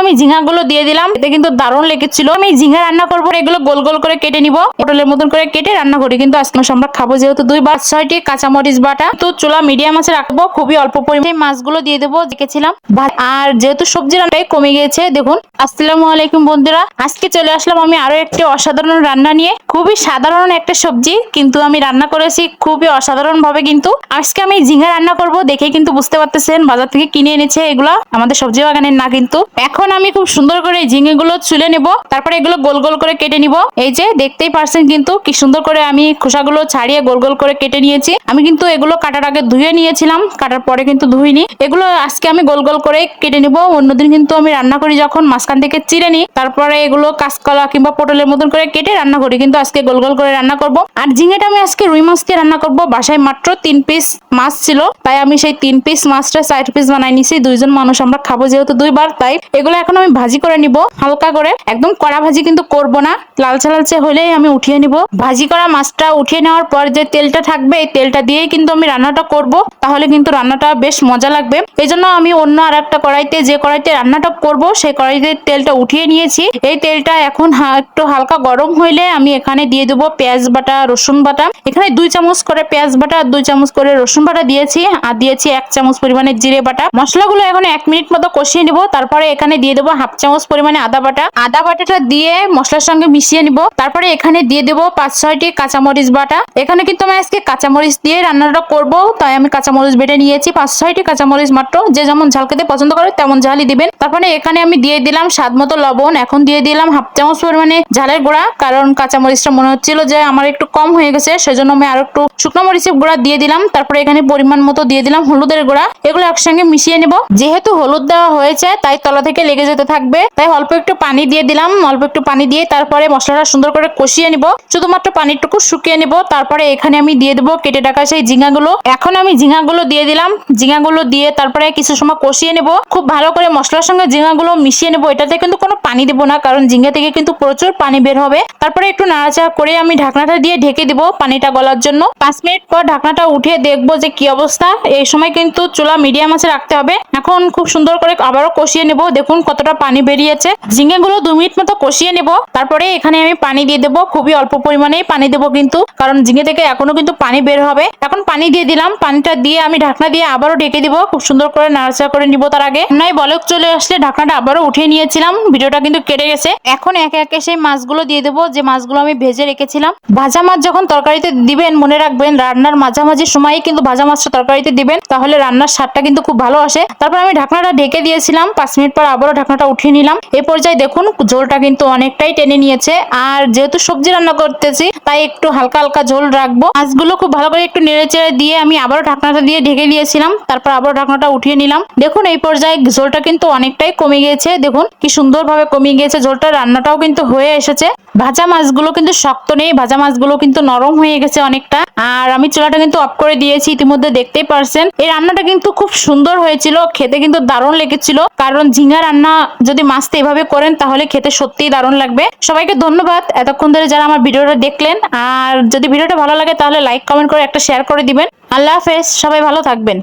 আমি ঝিঙ্গাগুলো দিয়ে দিলাম, এতে কিন্তু দারুণ লেগেছিল। আমি ঝিঙ্গা রান্না করবো, এগুলো গোল গোল করে কেটে নিব, পটলের মতন করে কেটে রান্না করি কিন্তু আজকে আমরা খাবো যেহেতু। 2 বা 6টি কাঁচামরিচ বাটা, তো চুলা মিডিয়াম আছে রাখবো, খুবই অল্প পরিমাণে মাছগুলো দিয়ে দেবো দেখেছিলাম। আর যেহেতু সবজি রান্নাটাই কমে গিয়েছে দেখুন। আসসালামু আলাইকুম বন্ধুরা, আজকে চলে আসলাম আমি আরো একটি অসাধারণ রান্না নিয়ে। খুবই সাধারণ একটা সবজি কিন্তু আমি রান্না করেছি খুবই অসাধারণ ভাবে। কিন্তু আজকে আমি ঝিঙ্গা রান্না করব, দেখে কিন্তু বুঝতে পারতেছেন বাজার থেকে কিনে এনেছে এগুলা, আমাদের সবজি বাগানের না। কিন্তু এখন আমি খুব সুন্দর করে ঝিঙ্গেগুলো ছুলে নেব, তারপরে এগুলো গোল গোল করে কেটে নিব। এই যে দেখতেই পারছেন কিন্তু কি সুন্দর করে আমি খোসাগুলো ছাড়িয়ে গোল গোল করে কেটে নিয়েছি। আমি কিন্তু এগুলো কাটার আগে ধুয়ে নিয়েছিলাম, কাটার পরে কিন্তু ধুইনি। এগুলো আজকে আমি গোল গোল করে কেটে নিব। অন্যদিন কিন্তু আমি রান্না করি যখন মাঝখান থেকে চিড়ে নিই, তারপরে এগুলো কাঁচকলা কিংবা পটলের মতন করে কেটে রান্না করি, কিন্তু আজকে গোল গোল করে রান্না করব। আর ঝিঙ্গাটা আমি আজকে রুই মাছ দিয়ে রান্না করব। বাসায় মাত্র 3 পিস মাছ ছিল, তাই আমি সেই 3 পিস মাছটা 4 পিস বানাই নিছি। 2 জন মানুষ আমরা খাবো যেহেতু 2 বার, তাই এগুলো এখন আমি ভাজি করে নিব হালকা করে। একদম কড়া ভাজি কিন্তু করব না, লালচে লালচে হলেই আমি উঠিয়ে নিব। ভাজি করা মাছটা উঠিয়ে নেওয়ার পর যে তেলটা থাকবে এই তেলটা দিয়েই কিন্তু আমি রান্নাটা করব, তাহলে কিন্তু রান্নাটা বেশ মজা লাগবে। এই জন্য আমি অন্য আর একটা কড়াইতে, যে কড়াইতে রান্নাটা করব সেই কড়াইতে তেলটা উঠিয়ে নিয়েছি। এই তেলটা এখন একটু হালকা গরম হইলে আমি এখানে দিয়ে দেবো পেঁয়াজ বাটা, রসুন বাটা। এখানে 2 চামচ করে পেঁয়াজ বাটা আর 2 চামচ করে রসুন বাটা দিয়েছি, আর দিয়েছি 1 চামচ পরিমাণে জিরে বাটা। মশলাগুলো এখন 1 মিনিট মতো কষিয়ে নিব। তারপরে এখানে দিয়ে দেবো 1/2 চামচ পরিমাণে আদা বাটা। আদা বাটাটা দিয়ে মশলার সঙ্গে মিশিয়ে নিব। তারপরে এখানে দিয়ে দেবো 5-6টি কাঁচামরিচ বাটা। এখানে কিন্তু আমি আজকে কাঁচামরিচ দিয়ে রান্নাটা করব, তাই আমি কাঁচামরিচ বেটে নিয়েছি 5-6টি কাঁচামরিচ মাত্র। যে যেমন ঝাল খেতে পছন্দ করে তেমন ঝালই দিবেন। তারপরে এখানে আমি দিয়ে দিলাম স্বাদ মতো লবণ। এখন দিয়ে দিলাম 1/2 চামচ পরিমাণে ঝালের গুঁড়া, কারণ কাঁচামরিচটা মনে হচ্ছিল যে আমার একটু কম হয়ে গেছে, সেজন্য আমি আরো একটু শুকনো মরিচের গুঁড়া দিয়ে দিলাম। তারপরে এখানে পরিমাণ মতো দিয়ে দিলাম হলুদের গুঁড়া। এগুলো একসঙ্গে মিশিয়ে নেব। যেহেতু হলুদ দেওয়া হয়েছে তাই তলা থেকে লেগে যেতে থাকবে, তাই অল্প একটু পানি দিয়ে দিলাম। অল্প একটু পানি দিয়ে তারপরে মশলাটা সুন্দর করে কষিয়ে নিব, শুধুমাত্র পানিটুকু শুকিয়ে নিব। তারপরে এখানে আমি দিয়ে দেবো কেটে রাখা সেই ঝিঙ্গাগুলো। এখন আমি ঝিঙ্গাগুলো দিয়ে দিলাম। ঝিঙ্গাগুলো দিয়ে তারপরে কিছু সময় কষিয়ে নেব, খুব ভালো করে মশলার সঙ্গে ঝিঙ্গাগুলো মিশিয়ে নেব। এটাতে কিন্তু কোনো পানি দেবো না, কারণ ঝিঙ্গা থেকে কিন্তু প্রচুর পানি বের হবে। তারপরে একটু নাড়াচাড়া করে আমি ঢাকনাটা দিয়ে ঢেকে দিব পানিটা গলার জন্য। 5 মিনিট পর ঢাকনাটা উঠিয়ে দেখবো যে কি অবস্থা। এই সময় কিন্তু চুলা মিডিয়াম আছে রাখতে হবে। এখন খুব সুন্দর করে আবারও কষিয়ে নেব, দেখুন কতটা পানি বেরিয়েছে। ঝিঙ্গাগুলো 2 মিনিট মতো কষিয়ে নেব। তারপরে এখানে আমি পানি দিয়ে দেবো, খুবই অল্প পরিমাণেই পানি দেবো কিন্তু, কারণ ঝিঙ্গে থেকে এখনো কিন্তু পানি বের হবে। এখন পানি দিয়ে দিলাম, পানিটা দিয়ে আমি ঢাকনা দিয়ে আবারও ঢেকে দিব, খুব সুন্দর করে নাড়াচাড়া করে নিব। তার আগে নয় বলক চলে আসলে ঢাকনাটা আবারও উঠিয়ে নিয়েছিলাম, ভিডিওটা কিন্তু কেটে গেছে। এখন একে একে সেই মাছগুলো দিয়ে দেবো, যে মাছগুলো আমি ভেজে রেখেছিলাম। ভাজা মাছ যখন তরকারিতে দিবেন মনে রাখবেন রান্নার মাঝামাঝি সময়ে কিন্তু ভাজা মাছটা তরকারিতে দিবেন, তাহলে রান্নার স্বাদটা কিন্তু খুব ভালো আসে। তারপর আমি ঢাকনাটা ঢেকে দিয়েছিলাম, 5 মিনিট পর আবারও ঢাকনাটা উঠিয়ে নিলাম। এই পর্যায়ে দেখুন ঝোলটা কিন্তু অনেকটাই টেনে নিয়েছে। আর যেহেতু সবজি রান্না করতেছি তাই একটু হালকা হালকা ঝোল রাখবো। মাছগুলো খুব ভালো করে একটু নেড়ে চেড়ে দিয়ে আমি আবারও ঢাকনাটা দিয়ে ঢেকে দিয়েছিলাম, তারপর আবারও ঢাকনাটা উঠিয়ে নিলাম। দেখুন এই পর্যায়ে ঝোলটা কিন্তু অনেকটাই কমে গিয়েছে, দেখুন কি সুন্দর ভাবে কমে গিয়েছে ঝোলটা। রান্নাটাও কিন্তু হয়ে এসেছে। ভাজা মাছগুলো কিন্তু শক্ত নেই, ভাজা মাছগুলো কিন্তু নরম হয়ে গেছে অনেকটা। আর আমি চুলাটা কিন্তু অফ করে দিয়েছি ইতিমধ্যে, দেখতেই পারছেন। এই রান্নাটা কিন্তু খুব সুন্দর হয়েছিল, খেতে কিন্তু দারুণ লেগেছিল। কারণ ঝিঙ্গা রান্না যদি মাছটা এভাবে করেন তাহলে খেতে সত্যিই দারুণ লাগবে। সবাইকে ধন্যবাদ এতক্ষণ ধরে যারা আমার ভিডিওটা দেখলেন। আর যদি ভিডিওটা ভালো লাগে তাহলে লাইক কমেন্ট করে একটা শেয়ার করে দিবেন। আল্লাহ হাফেজ, সবাই ভালো থাকবেন।